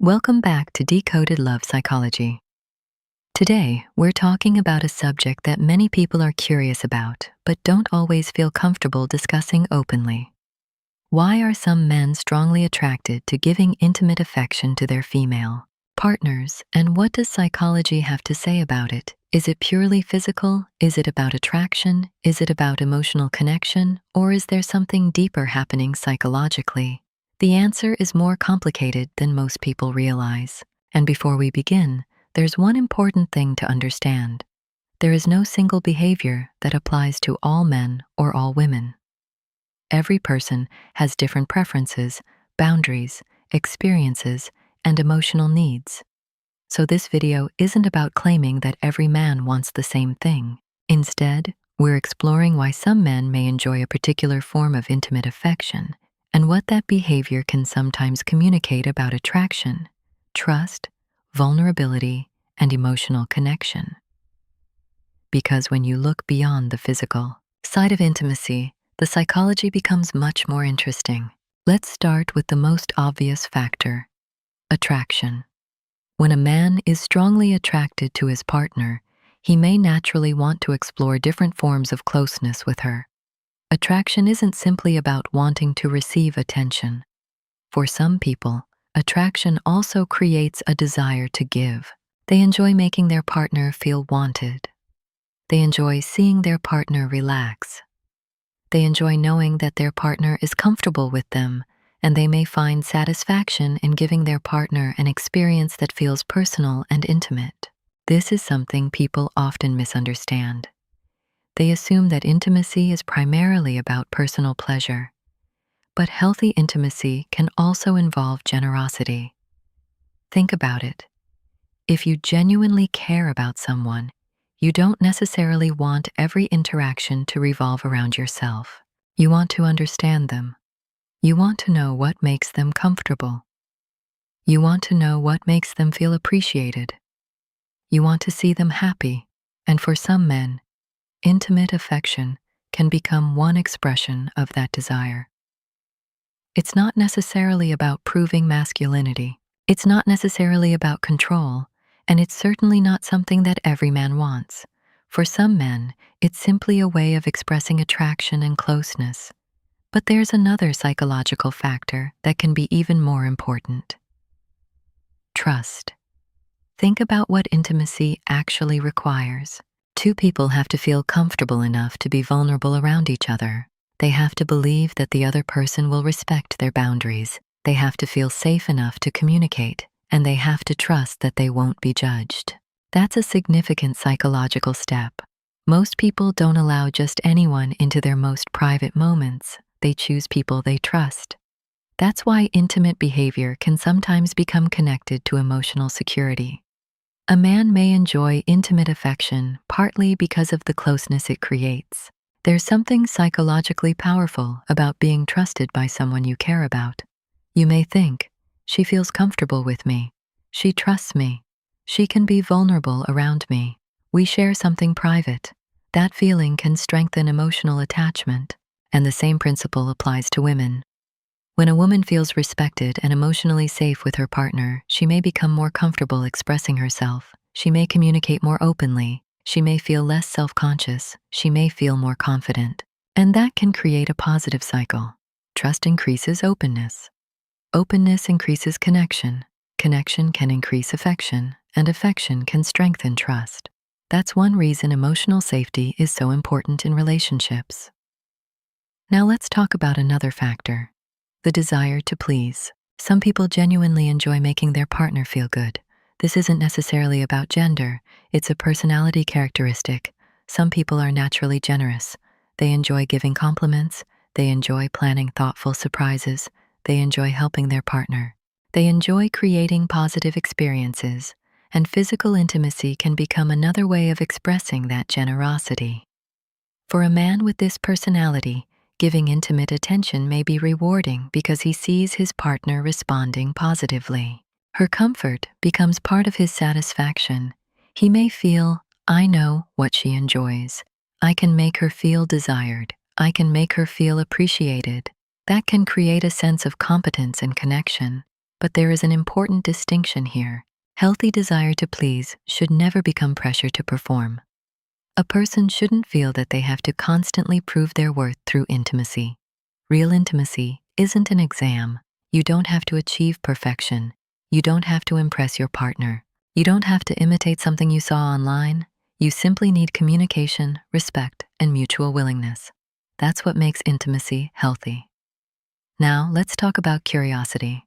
Welcome back to Decoded Love Psychology. Today, we're talking about a subject that many people are curious about, but don't always feel comfortable discussing openly. Why are some men strongly attracted to giving intimate affection to their female partners, and what does psychology have to say about it? Is it purely physical? Is it about attraction? Is it about emotional connection? Or is there something deeper happening psychologically? The answer is more complicated than most people realize. And before we begin, there's one important thing to understand. There is no single behavior that applies to all men or all women. Every person has different preferences, boundaries, experiences, and emotional needs. So this video isn't about claiming that every man wants the same thing. Instead, we're exploring why some men may enjoy a particular form of intimate affection and what that behavior can sometimes communicate about attraction, trust, vulnerability, and emotional connection. Because when you look beyond the physical side of intimacy, the psychology becomes much more interesting. Let's start with the most obvious factor: attraction. When a man is strongly attracted to his partner, he may naturally want to explore different forms of closeness with her. Attraction isn't simply about wanting to receive attention. For some people, attraction also creates a desire to give. They enjoy making their partner feel wanted. They enjoy seeing their partner relax. They enjoy knowing that their partner is comfortable with them, and they may find satisfaction in giving their partner an experience that feels personal and intimate. This is something people often misunderstand. They assume that intimacy is primarily about personal pleasure. But healthy intimacy can also involve generosity. Think about it. If you genuinely care about someone, you don't necessarily want every interaction to revolve around yourself. You want to understand them. You want to know what makes them comfortable. You want to know what makes them feel appreciated. You want to see them happy, and for some men, intimate affection can become one expression of that desire. It's not necessarily about proving masculinity. It's not necessarily about control, and it's certainly not something that every man wants. For some men, it's simply a way of expressing attraction and closeness. But there's another psychological factor that can be even more important: trust. Think about what intimacy actually requires. Two people have to feel comfortable enough to be vulnerable around each other. They have to believe that the other person will respect their boundaries. They have to feel safe enough to communicate, and they have to trust that they won't be judged. That's a significant psychological step. Most people don't allow just anyone into their most private moments. They choose people they trust. That's why intimate behavior can sometimes become connected to emotional security. A man may enjoy intimate affection partly because of the closeness it creates. There's something psychologically powerful about being trusted by someone you care about. You may think, she feels comfortable with me. She trusts me. She can be vulnerable around me. We share something private. That feeling can strengthen emotional attachment. And the same principle applies to women. When a woman feels respected and emotionally safe with her partner, she may become more comfortable expressing herself. She may communicate more openly. She may feel less self-conscious. She may feel more confident. And that can create a positive cycle. Trust increases openness. Openness increases connection. Connection can increase affection, and affection can strengthen trust. That's one reason emotional safety is so important in relationships. Now let's talk about another factor: the desire to please. Some people genuinely enjoy making their partner feel good. This isn't necessarily about gender, it's a personality characteristic. Some people are naturally generous. They enjoy giving compliments. They enjoy planning thoughtful surprises. They enjoy helping their partner. They enjoy creating positive experiences, and physical intimacy can become another way of expressing that generosity. For a man with this personality, giving intimate attention may be rewarding because he sees his partner responding positively. Her comfort becomes part of his satisfaction. He may feel, I know what she enjoys. I can make her feel desired. I can make her feel appreciated. That can create a sense of competence and connection. But there is an important distinction here. Healthy desire to please should never become pressure to perform. A person shouldn't feel that they have to constantly prove their worth through intimacy. Real intimacy isn't an exam. You don't have to achieve perfection. You don't have to impress your partner. You don't have to imitate something you saw online. You simply need communication, respect, and mutual willingness. That's what makes intimacy healthy. Now, let's talk about curiosity.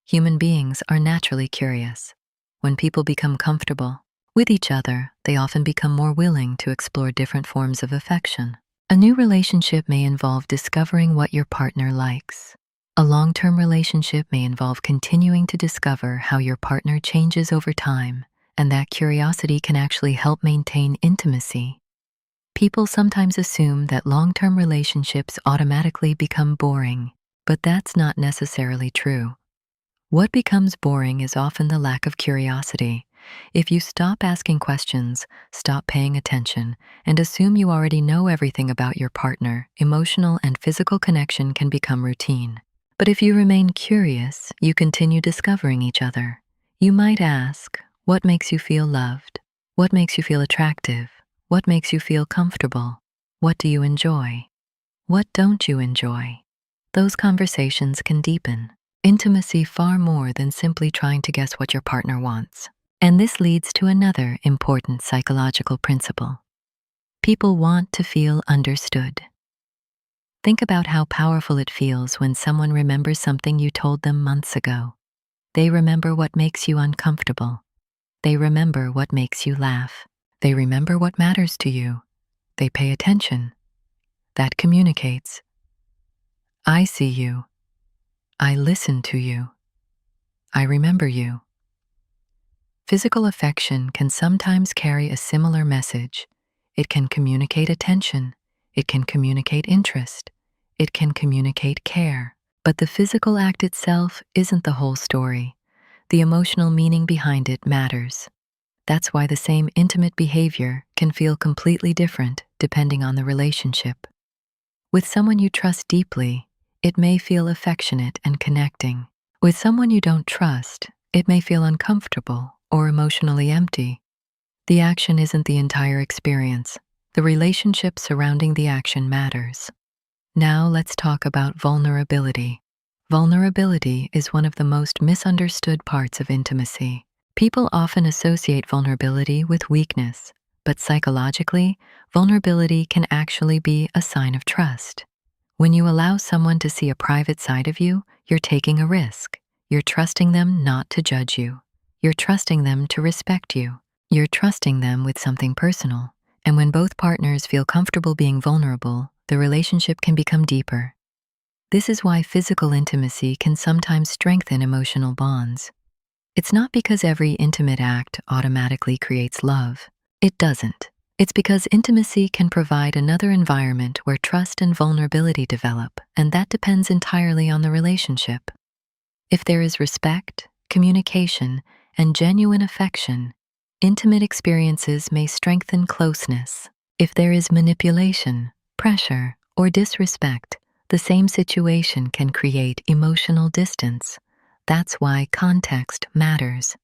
Human beings are naturally curious. When people become comfortable with each other, they often become more willing to explore different forms of affection. A new relationship may involve discovering what your partner likes. A long-term relationship may involve continuing to discover how your partner changes over time, and that curiosity can actually help maintain intimacy. People sometimes assume that long-term relationships automatically become boring, but that's not necessarily true. What becomes boring is often the lack of curiosity. If you stop asking questions, stop paying attention, and assume you already know everything about your partner, emotional and physical connection can become routine. But if you remain curious, you continue discovering each other. You might ask, what makes you feel loved? What makes you feel attractive? What makes you feel comfortable? What do you enjoy? What don't you enjoy? Those conversations can deepen intimacy far more than simply trying to guess what your partner wants. And this leads to another important psychological principle. People want to feel understood. Think about how powerful it feels when someone remembers something you told them months ago. They remember what makes you uncomfortable. They remember what makes you laugh. They remember what matters to you. They pay attention. That communicates. I see you. I listen to you. I remember you. Physical affection can sometimes carry a similar message. It can communicate attention. It can communicate interest. It can communicate care. But the physical act itself isn't the whole story. The emotional meaning behind it matters. That's why the same intimate behavior can feel completely different depending on the relationship. With someone you trust deeply, it may feel affectionate and connecting. With someone you don't trust, it may feel uncomfortable or emotionally empty. The action isn't the entire experience. The relationship surrounding the action matters. Now let's talk about vulnerability. Vulnerability is one of the most misunderstood parts of intimacy. People often associate vulnerability with weakness, but psychologically, vulnerability can actually be a sign of trust. When you allow someone to see a private side of you, you're taking a risk. You're trusting them not to judge you. You're trusting them to respect you. You're trusting them with something personal. And when both partners feel comfortable being vulnerable, the relationship can become deeper. This is why physical intimacy can sometimes strengthen emotional bonds. It's not because every intimate act automatically creates love. It doesn't. It's because intimacy can provide another environment where trust and vulnerability develop, and that depends entirely on the relationship. If there is respect, communication, and genuine affection, intimate experiences may strengthen closeness. If there is manipulation, pressure, or disrespect, the same situation can create emotional distance. That's why context matters.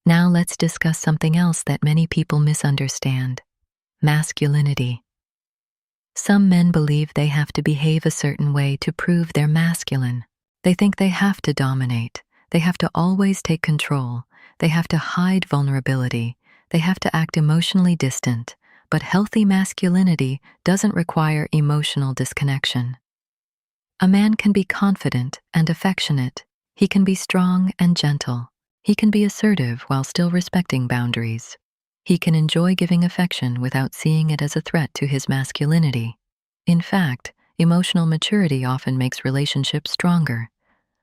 Now let's discuss something else that many people misunderstand: masculinity. Some men believe they have to behave a certain way to prove they're masculine. They think they have to dominate. They have to always take control. They have to hide vulnerability. They have to act emotionally distant. But healthy masculinity doesn't require emotional disconnection. A man can be confident and affectionate. He can be strong and gentle. He can be assertive while still respecting boundaries. He can enjoy giving affection without seeing it as a threat to his masculinity. In fact, emotional maturity often makes relationships stronger.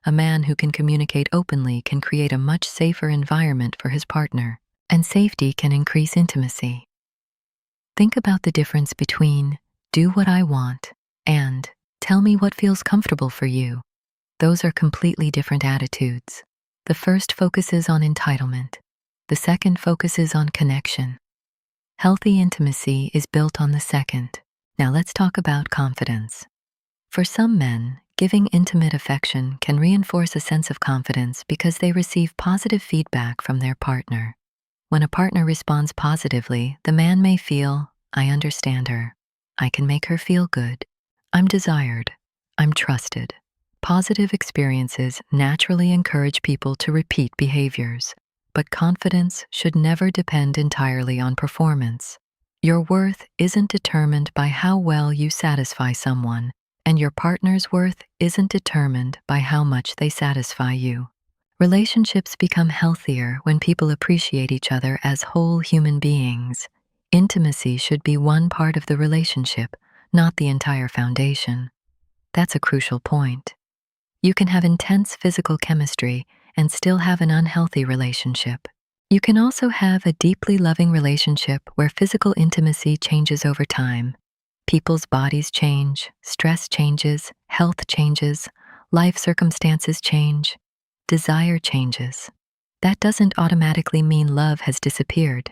A man who can communicate openly can create a much safer environment for his partner, and safety can increase intimacy. Think about the difference between "do what I want" and "tell me what feels comfortable for you." Those are completely different attitudes. The first focuses on entitlement. The second focuses on connection. Healthy intimacy is built on the second. Now let's talk about confidence. For some men, giving intimate affection can reinforce a sense of confidence because they receive positive feedback from their partner. When a partner responds positively, the man may feel, I understand her. I can make her feel good. I'm desired. I'm trusted. Positive experiences naturally encourage people to repeat behaviors, but confidence should never depend entirely on performance. Your worth isn't determined by how well you satisfy someone, and your partner's worth isn't determined by how much they satisfy you. Relationships become healthier when people appreciate each other as whole human beings. Intimacy should be one part of the relationship, not the entire foundation. That's a crucial point. You can have intense physical chemistry and still have an unhealthy relationship. You can also have a deeply loving relationship where physical intimacy changes over time. People's bodies change, stress changes, health changes, life circumstances change, desire changes. That doesn't automatically mean love has disappeared.